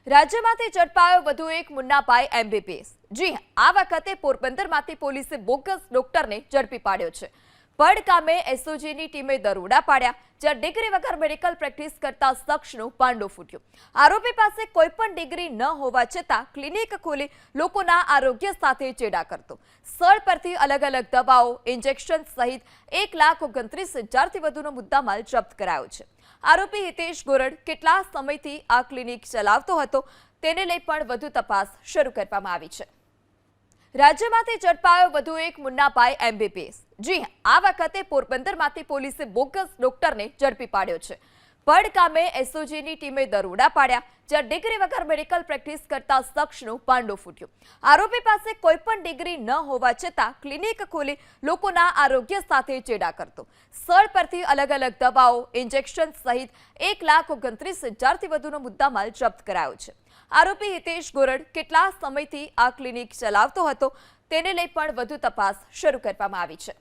રાજ્યમાંથી ઝડપાયો વધુ એક મુન્નાભાઈ એમબીબીએસ। જી હા, આ વખતે પોરબંદરમાંથી પોલીસે બોગસ ડોક્ટરને ઝડપી પાડ્યો છે। પડ ગામે એસઓજીની ટીમે દરોડા પાડ્યા, જ્યાં ડિગ્રી વગર મેડિકલ પ્રેક્ટિસ કરતા શખ્સનું પાંડું ફૂટ્યું। આરોપી પાસે કોઈ પણ ડિગ્રી ન હોવા છતાં ક્લિનિક ખોલી લોકોના આરોગ્ય સાથે ચેડા કરતો। સ્થળ પરથી અલગ અલગ દવાઓ, ઇન્જેક્શન સહિત 1,29,000થી વધુનો મુદ્દામાલ જપ્ત કરાયો છે। આરોપી હિતેશ ગોરડ કેટલા સમયથી આ ક્લિનિક ચલાવતો હતો તેને લઈ પણ વધુ તપાસ શરૂ કરવામાં આવી છે। રાજ્યમાંથી ઝડપાયો વધુ એક મુન્નાભાઈ એમબીબીએસ। જી હા, આ વખતે પોરબંદરમાંથી પોલીસે બોગસ ડોક્ટરને ઝડપી પાડ્યો છે। પડ ગામે એસઓજીની ટીમે દરોડા પાડ્યા, જ્યાં ડિગ્રી વગર મેડિકલ પ્રેક્ટિસ કરતા શખ્સનું પાંડું ફૂટ્યું। આરોપી પાસે કોઈ પણ ડિગ્રી ન હોવા છતાં ક્લિનિક ખોલી લોકોના આરોગ્ય સાથે ચેડા કરતો। સ્થળ પરથી અલગ અલગ દવાઓ, ઇન્જેક્શન સહિત 1,29,000થી વધુનો મુદ્દામાલ જપ્ત કરાયો છે। આરોપી હિતેશ ગોરડ કેટલા સમયથી આ ક્લિનિક ચલાવતો હતો તેને લઈ પણ વધુ તપાસ શરૂ કરવામાં આવી છે।